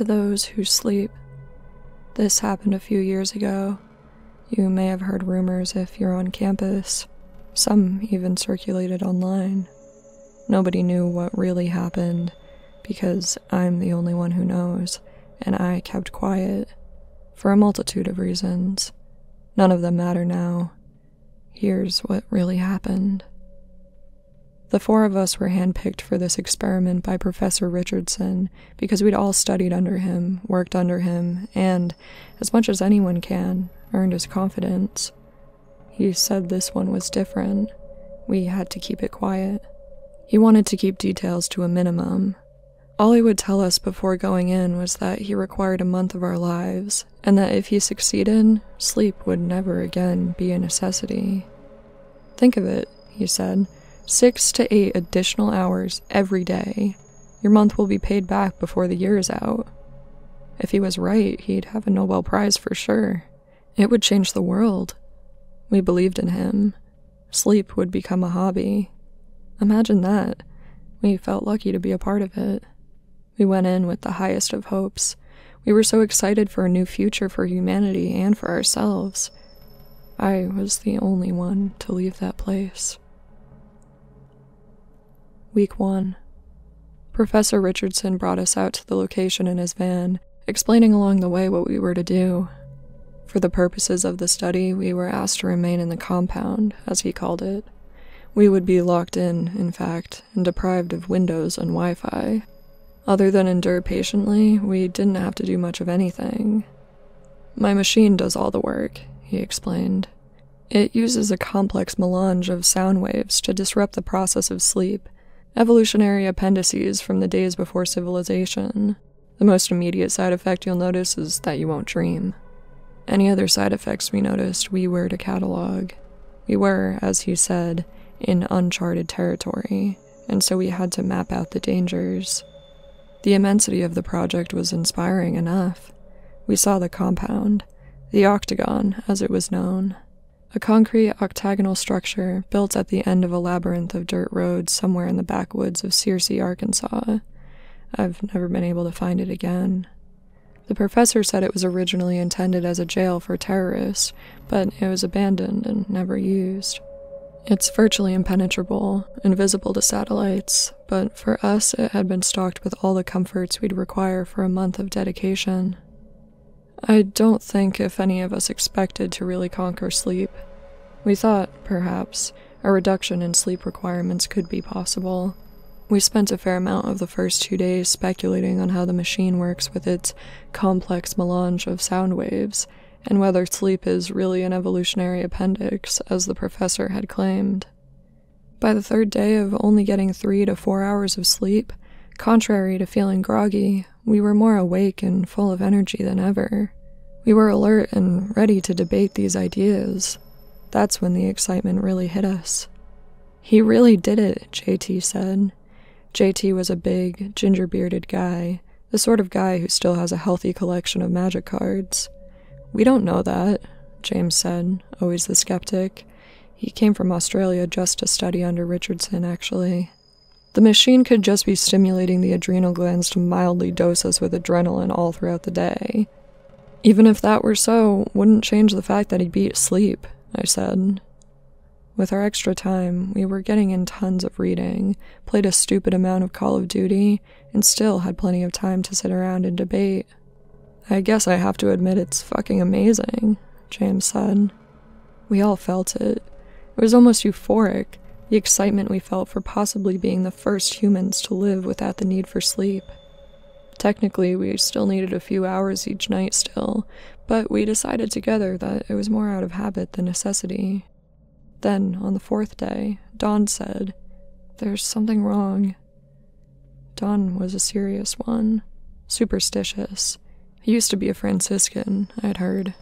to those who sleep. This happened a few years ago. You may have heard rumors if you're on campus. Some even circulated online. Nobody knew what really happened, because I'm the only one who knows, and I kept quiet, for a multitude of reasons. None of them matter now. Here's what really happened. The four of us were handpicked for this experiment by Professor Richardson because we'd all studied under him, worked under him, and, as much as anyone can, earned his confidence. He said this one was different. We had to keep it quiet. He wanted to keep details to a minimum. All he would tell us before going in was that he required a month of our lives, and that if he succeeded, sleep would never again be a necessity. Think of it, he said. 6 to 8 additional hours every day. Your month will be paid back before the year is out. If he was right, he'd have a Nobel Prize for sure. It would change the world. We believed in him. Sleep would become a hobby. Imagine that. We felt lucky to be a part of it. We went in with the highest of hopes. We were so excited for a new future for humanity and for ourselves. I was the only one to leave that place. Week 1. Professor Richardson brought us out to the location in his van, explaining along the way what we were to do. For the purposes of the study, we were asked to remain in the compound, as he called it. We would be locked in fact, and deprived of windows and Wi-Fi. Other than endure patiently, we didn't have to do much of anything. My machine does all the work, he explained. It uses a complex melange of sound waves to disrupt the process of sleep, evolutionary appendices from the days before civilization. The most immediate side effect you'll notice is that you won't dream. Any other side effects we noticed, we were to catalog. We were, as he said, in uncharted territory, and so we had to map out the dangers. The immensity of the project was inspiring enough. We saw the compound, the octagon, as it was known. A concrete octagonal structure built at the end of a labyrinth of dirt roads somewhere in the backwoods of Searcy, Arkansas. I've never been able to find it again. The professor said it was originally intended as a jail for terrorists, but it was abandoned and never used. It's virtually impenetrable, invisible to satellites, but for us it had been stocked with all the comforts we'd require for a month of dedication. I don't think if any of us expected to really conquer sleep. We thought, perhaps, a reduction in sleep requirements could be possible. We spent a fair amount of the first 2 days speculating on how the machine works with its complex melange of sound waves, and whether sleep is really an evolutionary appendix, as the professor had claimed. By the 3rd day of only getting 3 to 4 hours of sleep, contrary to feeling groggy, we were more awake and full of energy than ever. We were alert and ready to debate these ideas. That's when the excitement really hit us. He really did it, JT said. JT was a big, ginger-bearded guy, the sort of guy who still has a healthy collection of magic cards. We don't know that, James said, always the skeptic. He came from Australia just to study under Richardson, actually. The machine could just be stimulating the adrenal glands to mildly dose us with adrenaline all throughout the day. Even if that were so, wouldn't change the fact that he beat sleep, I said. With our extra time, we were getting in tons of reading, played a stupid amount of Call of Duty, and still had plenty of time to sit around and debate. I guess I have to admit it's fucking amazing, James said. We all felt it. It was almost euphoric, the excitement we felt for possibly being the first humans to live without the need for sleep. Technically, we still needed a few hours each night still, but we decided together that it was more out of habit than necessity. Then, on the 4th day, Dawn said, "There's something wrong." Dawn was a serious one, superstitious. He used to be a Franciscan, I'd heard.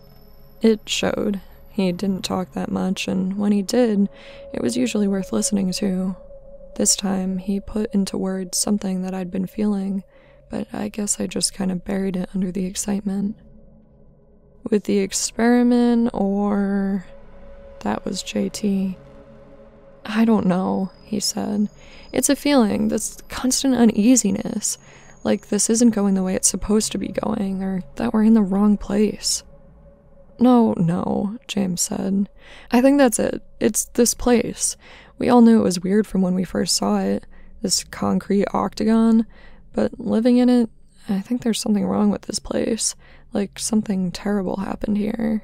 It showed. He didn't talk that much, and when he did, it was usually worth listening to. This time, he put into words something that I'd been feeling, but I guess I just kind of buried it under the excitement. With the experiment, or... That was JT. "I don't know," he said. "It's a feeling, this constant uneasiness. Like this isn't going the way it's supposed to be going, or that we're in the wrong place. No, James said. I think that's it. It's this place. We all knew it was weird from when we first saw it, this concrete octagon, but living in it, I think there's something wrong with this place. Like something terrible happened here.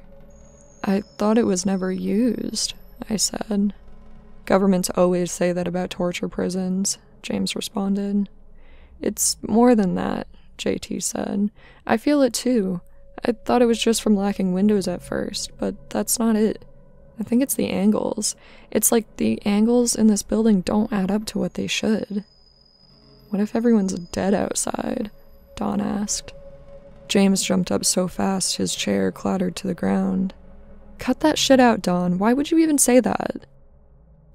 I thought it was never used, I said. Governments always say that about torture prisons, James responded. It's more than that, JT said. I feel it too. I thought it was just from lacking windows at first, but that's not it. I think it's the angles. It's like the angles in this building don't add up to what they should. What if everyone's dead outside? Dawn asked. James jumped up so fast his chair clattered to the ground. Cut that shit out, Dawn. Why would you even say that?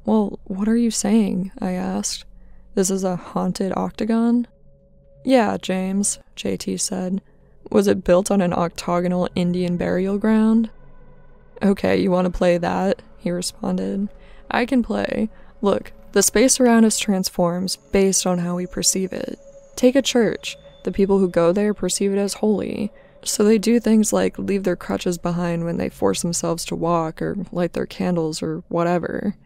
Well, what are you saying? I asked. This is a haunted octagon? Yeah, James, JT said. Was it built on an octagonal Indian burial ground? Okay, you want to play that? He responded. I can play. Look, the space around us transforms based on how we perceive it. Take a church. The people who go there perceive it as holy. So they do things like leave their crutches behind when they force themselves to walk or light their candles or whatever.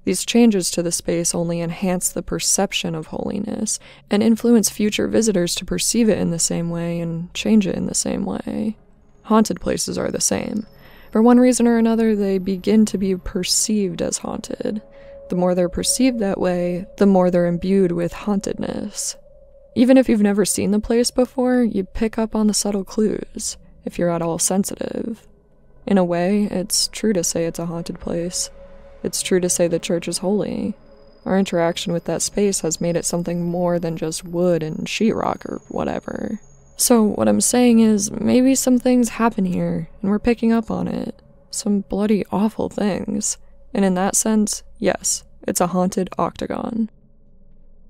These changes to the space only enhance the perception of holiness and influence future visitors to perceive it in the same way and change it in the same way. Haunted places are the same. For one reason or another, they begin to be perceived as haunted. The more they're perceived that way, the more they're imbued with hauntedness. Even if you've never seen the place before, you pick up on the subtle clues, if you're at all sensitive. In a way, it's true to say it's a haunted place. It's true to say the church is holy. Our interaction with that space has made it something more than just wood and sheetrock or whatever. So what I'm saying is, maybe some things happen here, and we're picking up on it. Some bloody awful things. And in that sense, yes, it's a haunted octagon.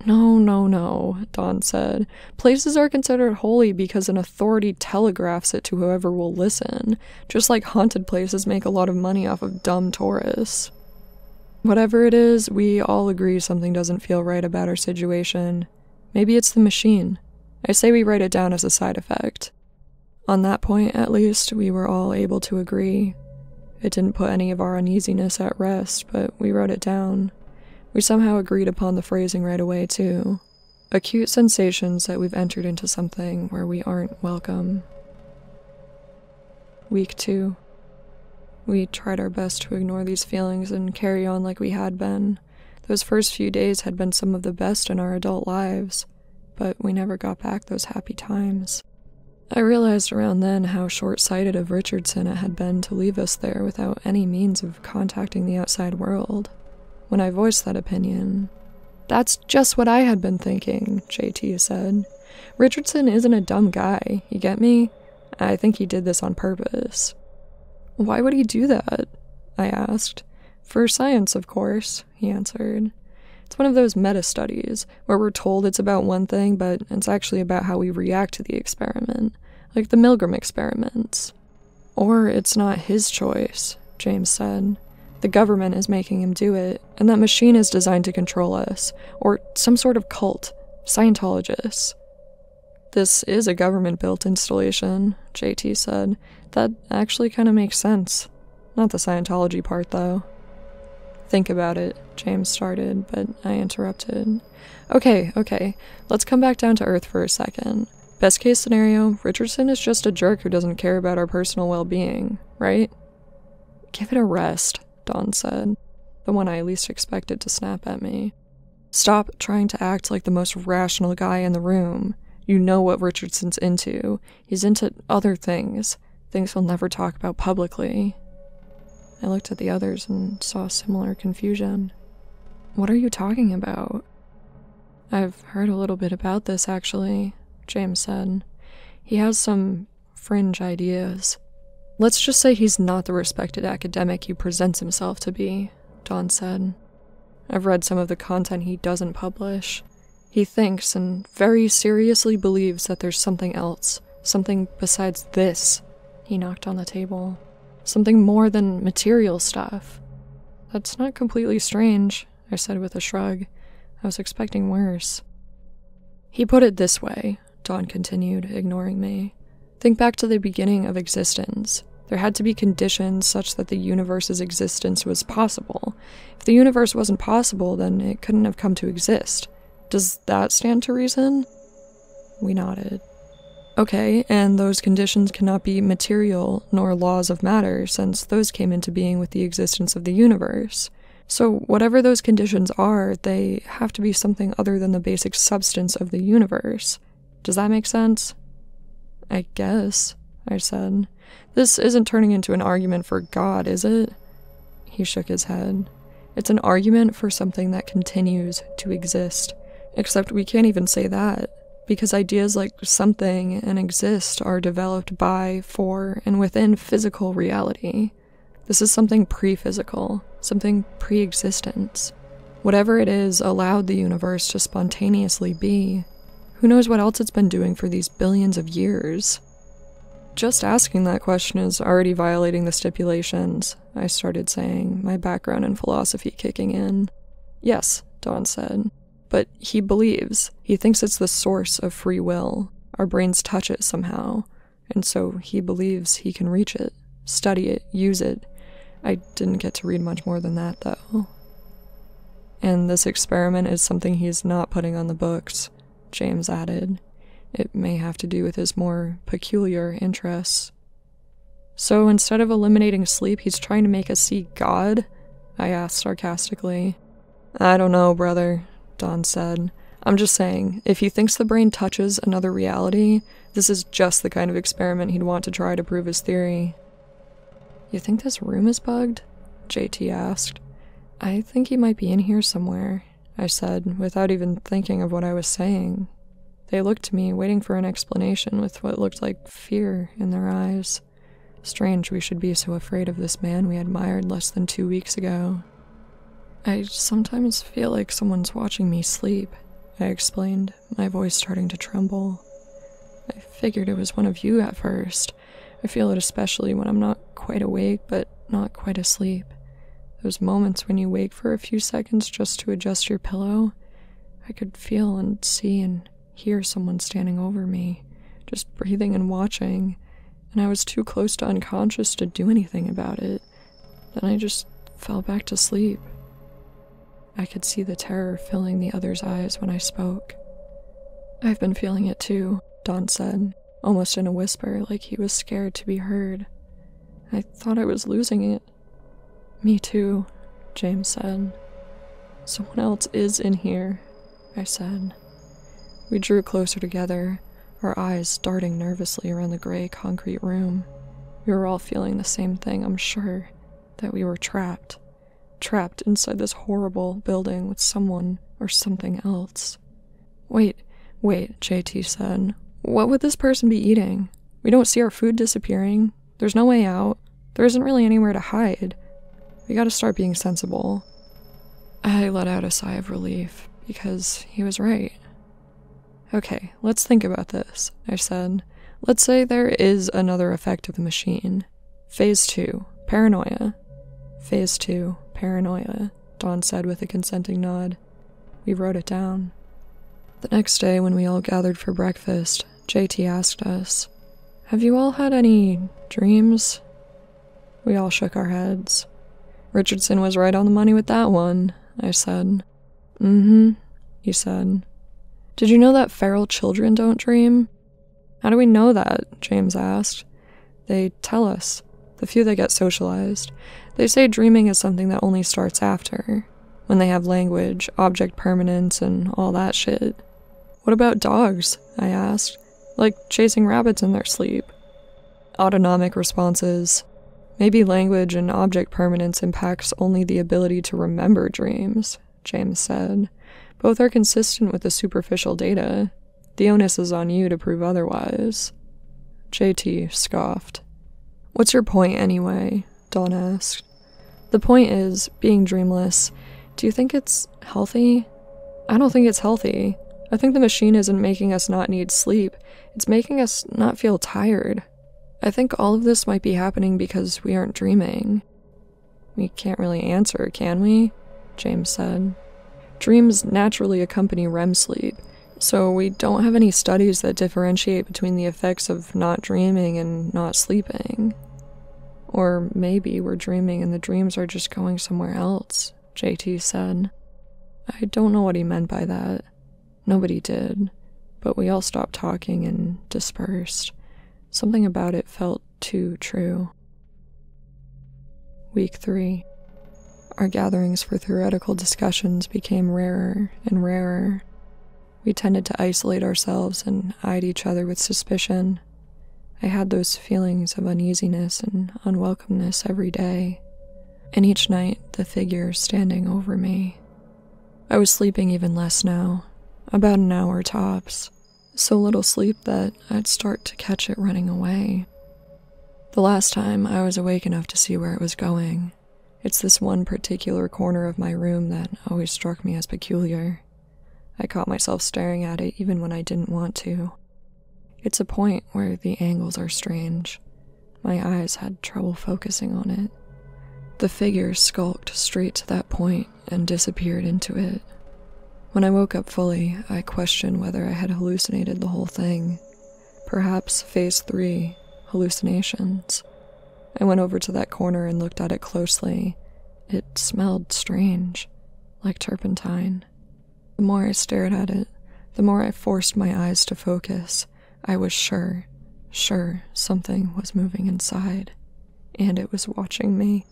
No, Dawn said. Places are considered holy because an authority telegraphs it to whoever will listen, just like haunted places make a lot of money off of dumb tourists. Whatever it is, we all agree something doesn't feel right about our situation. Maybe it's the machine. I say we write it down as a side effect. On that point, at least, we were all able to agree. It didn't put any of our uneasiness at rest, but we wrote it down. We somehow agreed upon the phrasing right away, too. Acute sensations that we've entered into something where we aren't welcome. Week 2. We tried our best to ignore these feelings and carry on like we had been. Those first few days had been some of the best in our adult lives, but we never got back those happy times. I realized around then how short-sighted of Richardson it had been to leave us there without any means of contacting the outside world. When I voiced that opinion, "That's just what I had been thinking," JT said. "Richardson isn't a dumb guy, you get me? I think he did this on purpose." "Why would he do that?" I asked. "For science, of course," he answered. "It's one of those meta-studies, where we're told it's about one thing, but it's actually about how we react to the experiment, like the Milgram experiments." "Or it's not his choice," James said. "The government is making him do it, and that machine is designed to control us, or some sort of cult, Scientologists." "This is a government-built installation," JT said. "That actually kind of makes sense. Not the Scientology part, though." "Think about it," James started, but I interrupted. Okay, let's come back down to earth for a second. Best case scenario, Richardson is just a jerk who doesn't care about our personal well-being, right?" "Give it a rest," Dawn said, the one I least expected to snap at me. "Stop trying to act like the most rational guy in the room. You know what Richardson's into. He's into other things he'll never talk about publicly." I looked at the others and saw similar confusion. "What are you talking about?" "I've heard a little bit about this, actually," James said. "He has some fringe ideas." "Let's just say he's not the respected academic he presents himself to be," Dawn said. "I've read some of the content he doesn't publish. He thinks and very seriously believes that there's something else, something besides this." He knocked on the table. "Something more than material stuff." "That's not completely strange," I said with a shrug. I was expecting worse. "He put it this way," Dawn continued, ignoring me. Think back to the beginning of existence. There had to be conditions such that the universe's existence was possible. If the universe wasn't possible, then it couldn't have come to exist. Does that stand to reason? We nodded. Okay, and those conditions cannot be material nor laws of matter, since those came into being with the existence of the universe. So whatever those conditions are, they have to be something other than the basic substance of the universe. Does that make sense? I guess, I said. This isn't turning into an argument for God, is it? He shook his head. It's an argument for something that continues to exist. Except we can't even say that, because ideas like something and exist are developed by, for, and within physical reality. This is something pre-physical, something pre-existence. Whatever it is allowed the universe to spontaneously be. Who knows what else it's been doing for these billions of years? Just asking that question is already violating the stipulations, I started saying, my background in philosophy kicking in. Yes, Dawn said. But he believes. He thinks it's the source of free will. Our brains touch it somehow. And so he believes he can reach it, study it, use it. I didn't get to read much more than that, though. And this experiment is something he's not putting on the books, James added. It may have to do with his more peculiar interests. So instead of eliminating sleep, he's trying to make us see God? I asked sarcastically. I don't know, brother, Dawn said. I'm just saying, if he thinks the brain touches another reality, this is just the kind of experiment he'd want to try to prove his theory. You think this room is bugged? JT asked. I think he might be in here somewhere, I said, without even thinking of what I was saying. They looked to me, waiting for an explanation with what looked like fear in their eyes. Strange we should be so afraid of this man we admired less than 2 weeks ago. I sometimes feel like someone's watching me sleep, I explained, my voice starting to tremble. I figured it was one of you at first. I feel it especially when I'm not quite awake, but not quite asleep. Those moments when you wake for a few seconds just to adjust your pillow, I could feel and see and hear someone standing over me, just breathing and watching, and I was too close to unconscious to do anything about it. Then I just fell back to sleep. I could see the terror filling the other's eyes when I spoke. I've been feeling it too, Dawn said, almost in a whisper, like he was scared to be heard. I thought I was losing it. Me too, James said. Someone else is in here, I said. We drew closer together, our eyes darting nervously around the gray concrete room. We were all feeling the same thing, I'm sure, that we were trapped. Trapped inside this horrible building with someone or something else. Wait, JT said. What would this person be eating? We don't see our food disappearing. There's no way out. There isn't really anywhere to hide. We gotta start being sensible. I let out a sigh of relief, because he was right. Okay, let's think about this, I said. Let's say there is another effect of the machine. Phase 2, paranoia. Phase 2, paranoia, Dawn said with a consenting nod. We wrote it down. The next day, when we all gathered for breakfast, JT asked us, "Have you all had any dreams?" We all shook our heads. Richardson was right on the money with that one, I said. Mm-hmm, he said. Did you know that feral children don't dream? How do we know that? James asked. They tell us, the few that get socialized. They say dreaming is something that only starts after, when they have language, object permanence, and all that shit. What about dogs? I asked. Like chasing rabbits in their sleep. Autonomic responses. Maybe language and object permanence impacts only the ability to remember dreams, James said. Both are consistent with the superficial data. The onus is on you to prove otherwise. JT scoffed. What's your point anyway? Dawn asked. The point is, being dreamless, do you think it's healthy? I don't think it's healthy. I think the machine isn't making us not need sleep. It's making us not feel tired. I think all of this might be happening because we aren't dreaming. We can't really answer, can we? James said. Dreams naturally accompany REM sleep. So we don't have any studies that differentiate between the effects of not dreaming and not sleeping. Or maybe we're dreaming and the dreams are just going somewhere else, JT said. I don't know what he meant by that. Nobody did, but we all stopped talking and dispersed. Something about it felt too true. Week 3. Our gatherings for theoretical discussions became rarer and rarer. We tended to isolate ourselves and eyed each other with suspicion. I had those feelings of uneasiness and unwelcomeness every day, and each night the figure standing over me. I was sleeping even less now, about an hour tops, so little sleep that I'd start to catch it running away. The last time I was awake enough to see where it was going. It's this one particular corner of my room that always struck me as peculiar. I caught myself staring at it even when I didn't want to. It's a point where the angles are strange. My eyes had trouble focusing on it. The figure skulked straight to that point and disappeared into it. When I woke up fully, I questioned whether I had hallucinated the whole thing. Perhaps phase 3, hallucinations. I went over to that corner and looked at it closely. It smelled strange, like turpentine. The more I stared at it, the more I forced my eyes to focus. I was sure something was moving inside, and it was watching me.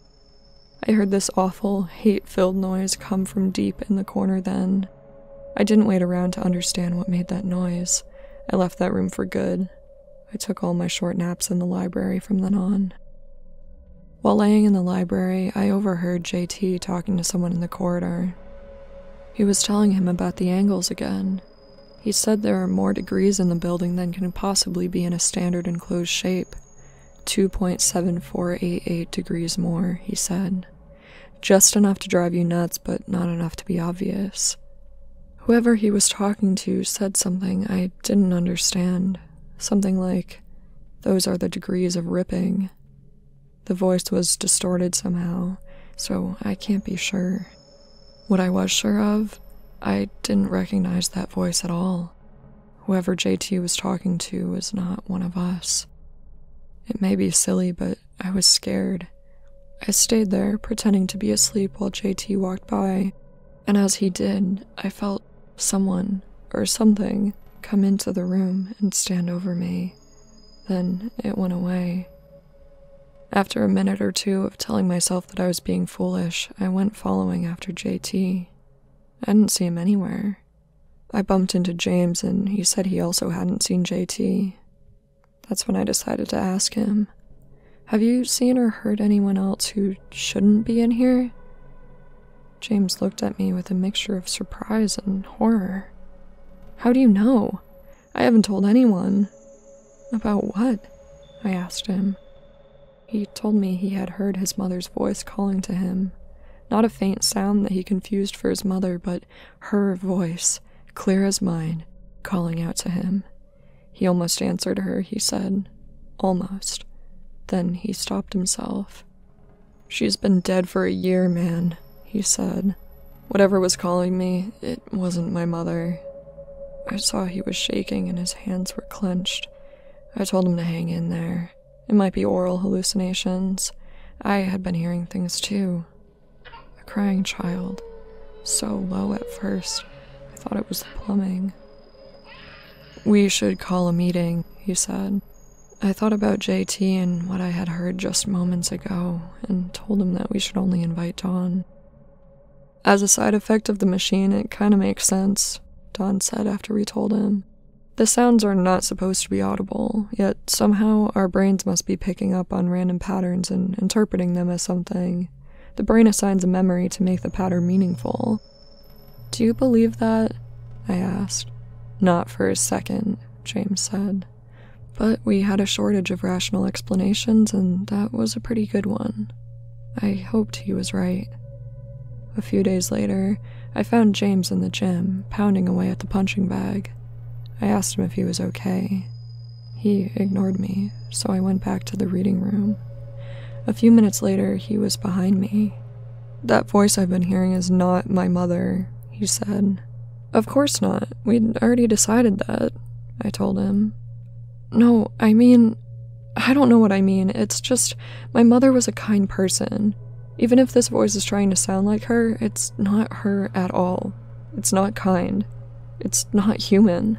I heard this awful, hate-filled noise come from deep in the corner then. I didn't wait around to understand what made that noise. I left that room for good. I took all my short naps in the library from then on. While laying in the library, I overheard JT talking to someone in the corridor. He was telling him about the angles again. He said there are more degrees in the building than can possibly be in a standard enclosed shape. 2.7488 degrees more, he said. Just enough to drive you nuts, but not enough to be obvious. Whoever he was talking to said something I didn't understand. Something like, "Those are the degrees of ripping." The voice was distorted somehow, so I can't be sure. What I was sure of, I didn't recognize that voice at all. Whoever JT was talking to was not one of us. It may be silly, but I was scared. I stayed there, pretending to be asleep while JT walked by, and as he did, I felt someone, or something, come into the room and stand over me. Then it went away. After a minute or two of telling myself that I was being foolish, I went following after JT. I didn't see him anywhere. I bumped into James and he said he also hadn't seen JT. That's when I decided to ask him, "Have you seen or heard anyone else who shouldn't be in here?" James looked at me with a mixture of surprise and horror. "How do you know? I haven't told anyone." "About what?" I asked him. He told me he had heard his mother's voice calling to him. Not a faint sound that he confused for his mother, but her voice, clear as mine, calling out to him. He almost answered her, he said. Almost. Then he stopped himself. "She's been dead for a year, man," he said. "Whatever was calling me, it wasn't my mother." I saw he was shaking and his hands were clenched. I told him to hang in there. It might be oral hallucinations. I had been hearing things too. A crying child. So low at first, I thought it was the plumbing. "We should call a meeting," he said. I thought about JT and what I had heard just moments ago, and told him that we should only invite Dawn. "As a side effect of the machine, it kinda makes sense," Dawn said after we told him. "The sounds are not supposed to be audible, yet somehow our brains must be picking up on random patterns and interpreting them as something. The brain assigns a memory to make the pattern meaningful." "Do you believe that?" I asked. "Not for a second," James said. But we had a shortage of rational explanations, and that was a pretty good one. I hoped he was right. A few days later, I found James in the gym, pounding away at the punching bag. I asked him if he was okay. He ignored me, so I went back to the reading room. A few minutes later, he was behind me. "That voice I've been hearing is not my mother," he said. Of course not. We'd already decided that, I told him. No, I mean, I don't know what I mean. It's just, my mother was a kind person. Even if this voice is trying to sound like her, it's not her at all. It's not kind. It's not human.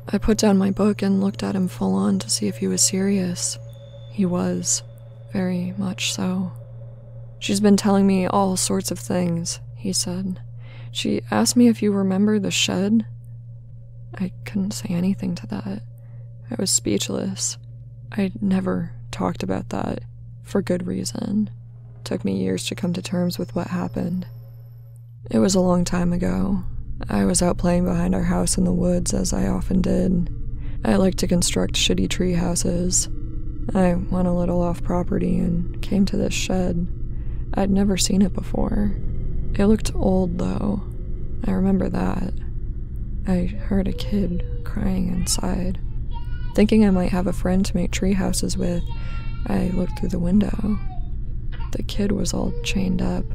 I put down my book and looked at him full on to see if he was serious. He was. Very much so. She's been telling me all sorts of things, he said. She asked me if you remember the shed. I couldn't say anything to that. I was speechless. I'd never talked about that, for good reason. It took me years to come to terms with what happened. It was a long time ago. I was out playing behind our house in the woods, as I often did. I like to construct shitty tree houses. I went a little off property and came to this shed. I'd never seen it before. It looked old, though. I remember that. I heard a kid crying inside. Thinking I might have a friend to make tree houses with, I looked through the window. The kid was all chained up,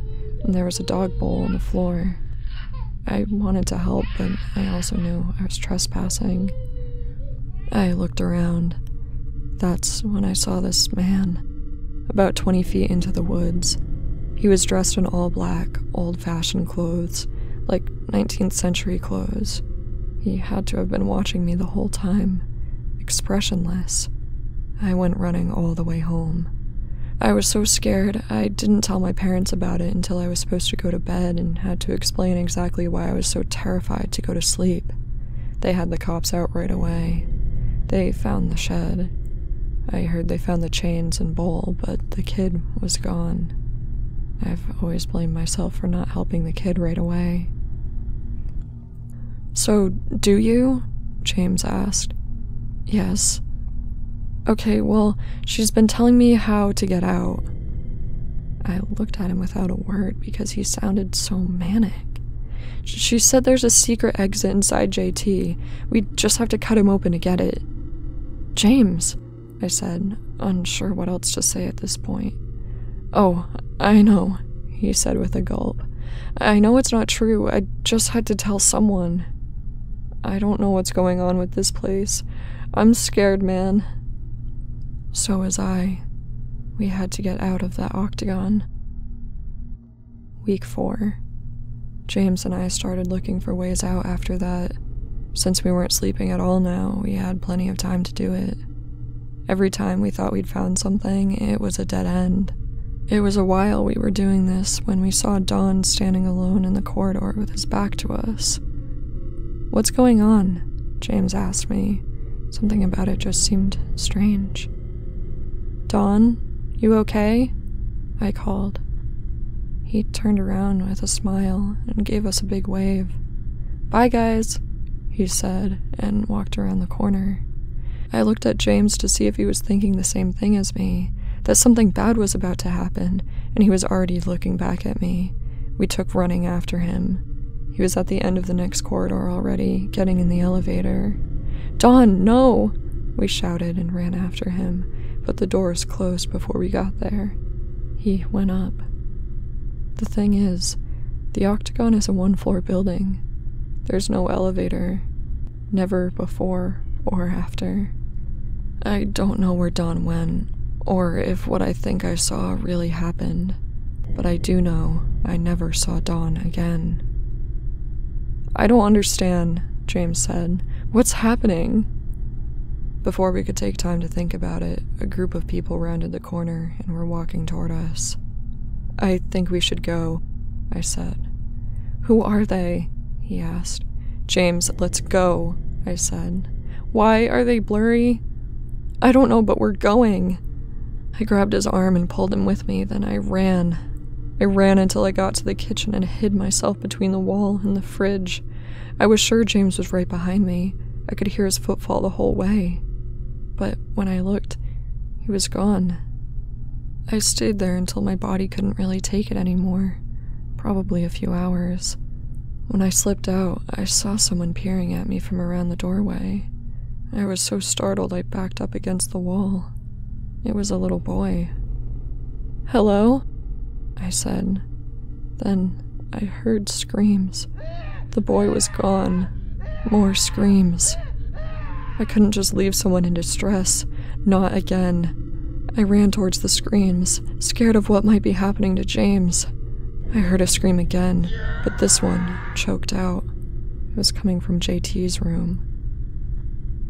and there was a dog bowl on the floor. I wanted to help, but I also knew I was trespassing. I looked around. That's when I saw this man, about 20 feet into the woods. He was dressed in all black, old-fashioned clothes, like 19th century clothes. He had to have been watching me the whole time, expressionless. I went running all the way home. I was so scared, I didn't tell my parents about it until I was supposed to go to bed and had to explain exactly why I was so terrified to go to sleep. They had the cops out right away. They found the shed. I heard they found the chains and bowl, but the kid was gone. I've always blamed myself for not helping the kid right away. So, do you? James asked. Yes. Okay, well, she's been telling me how to get out. I looked at him without a word because he sounded so manic. She said there's a secret exit inside JT. We just have to cut him open to get it. James, I said, unsure what else to say at this point. Oh, I know, he said with a gulp. I know it's not true. I just had to tell someone. I don't know what's going on with this place. I'm scared, man. So was I. We had to get out of that octagon. Week 4. James and I started looking for ways out after that. Since we weren't sleeping at all now, we had plenty of time to do it. Every time we thought we'd found something, it was a dead end. It was a while we were doing this when we saw Don standing alone in the corridor with his back to us. What's going on? James asked me. Something about it just seemed strange. Don, you okay? I called. He turned around with a smile and gave us a big wave. Bye, guys, he said, and walked around the corner. I looked at James to see if he was thinking the same thing as me, that something bad was about to happen, and he was already looking back at me. We took running after him. He was at the end of the next corridor already, getting in the elevator. Don, no! We shouted and ran after him, but the doors closed before we got there. He went up. The thing is, the octagon is a 1-floor building. There's no elevator. Never before or after. I don't know where Don went, or if what I think I saw really happened, but I do know I never saw Don again. I don't understand, James said. What's happening? Before we could take time to think about it, a group of people rounded the corner and were walking toward us. I think we should go, I said. Who are they? He asked. James, let's go, I said. Why are they blurry? I don't know, but we're going. I grabbed his arm and pulled him with me, then I ran. I ran until I got to the kitchen and hid myself between the wall and the fridge. I was sure James was right behind me. I could hear his footfall the whole way. But when I looked, he was gone. I stayed there until my body couldn't really take it anymore. Probably a few hours. When I slipped out, I saw someone peering at me from around the doorway. I was so startled I backed up against the wall. It was a little boy. Hello? I said. Then I heard screams. The boy was gone. More screams. I couldn't just leave someone in distress. Not again. I ran towards the screams, scared of what might be happening to James. I heard a scream again, but this one choked out. It was coming from JT's room.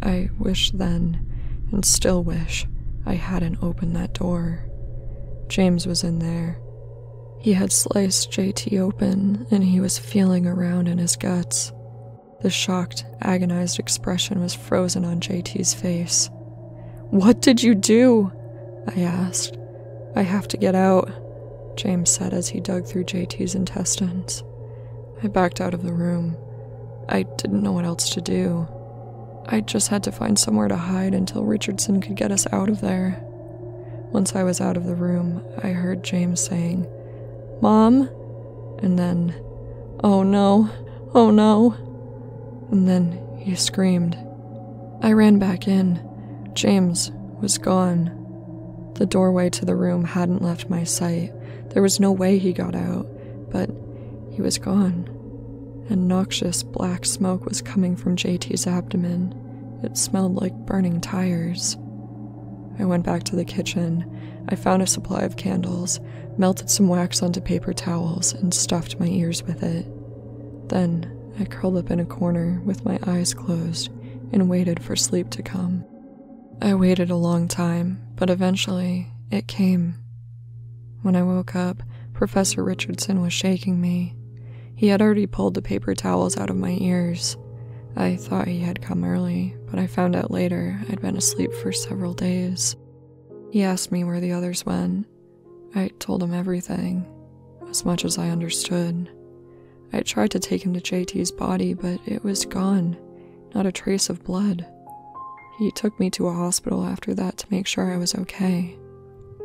I wish then, and still wish, I hadn't opened that door. James was in there. He had sliced JT open, and he was feeling around in his guts. The shocked, agonized expression was frozen on JT's face. "What did you do?" I asked. "I have to get out," James said as he dug through JT's intestines. I backed out of the room. I didn't know what else to do. I just had to find somewhere to hide until Richardson could get us out of there. Once I was out of the room, I heard James saying, "Mom?" And then, "Oh no, oh no." And then he screamed. I ran back in. James was gone. The doorway to the room hadn't left my sight. There was no way he got out, but he was gone. And noxious black smoke was coming from JT's abdomen. It smelled like burning tires. I went back to the kitchen. I found a supply of candles, melted some wax onto paper towels, and stuffed my ears with it. Then I curled up in a corner with my eyes closed and waited for sleep to come. I waited a long time, but eventually it came. When I woke up, Professor Richardson was shaking me. He had already pulled the paper towels out of my ears. I thought he had come early, but I found out later I'd been asleep for several days. He asked me where the others went. I told him everything, as much as I understood. I tried to take him to JT's body, but it was gone, not a trace of blood. He took me to a hospital after that to make sure I was okay.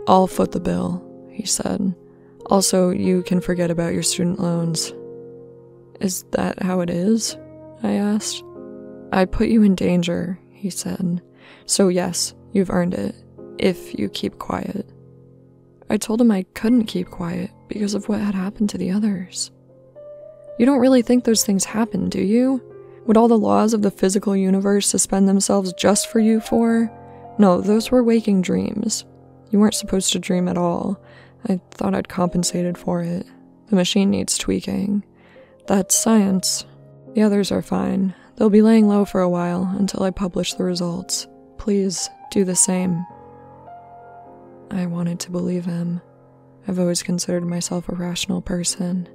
"I'll foot the bill," he said. "Also, you can forget about your student loans." "Is that how it is?" I asked. "I put you in danger," he said. "So yes, you've earned it, if you keep quiet." I told him I couldn't keep quiet because of what had happened to the others. "You don't really think those things happen, do you? Would all the laws of the physical universe suspend themselves just for you four? No, those were waking dreams. You weren't supposed to dream at all. I thought I'd compensated for it. The machine needs tweaking. That's science. The others are fine. They'll be laying low for a while until I publish the results. Please, do the same." I wanted to believe him. I've always considered myself a rational person.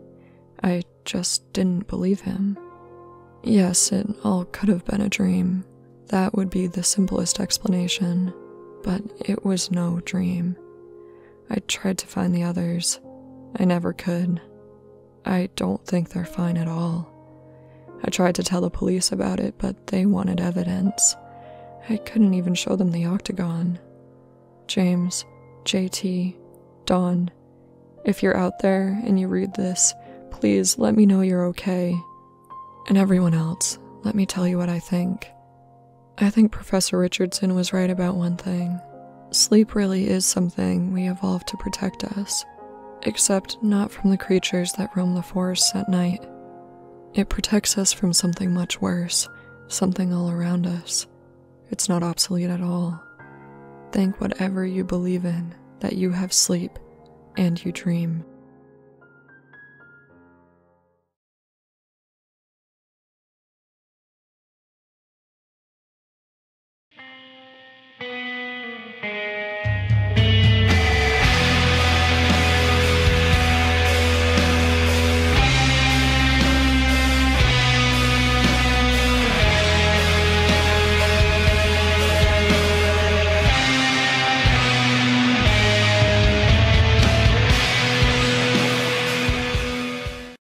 I just didn't believe him. Yes, it all could have been a dream. That would be the simplest explanation. But it was no dream. I tried to find the others. I never could. I don't think they're fine at all. I tried to tell the police about it, but they wanted evidence. I couldn't even show them the octagon. James, JT, Dawn, if you're out there and you read this, please let me know you're okay. And everyone else, let me tell you what I think. I think Professor Richardson was right about one thing. Sleep really is something we evolved to protect us, except not from the creatures that roam the forests at night. It protects us from something much worse, something all around us. It's not obsolete at all. Think whatever you believe in, that you have sleep, and you dream.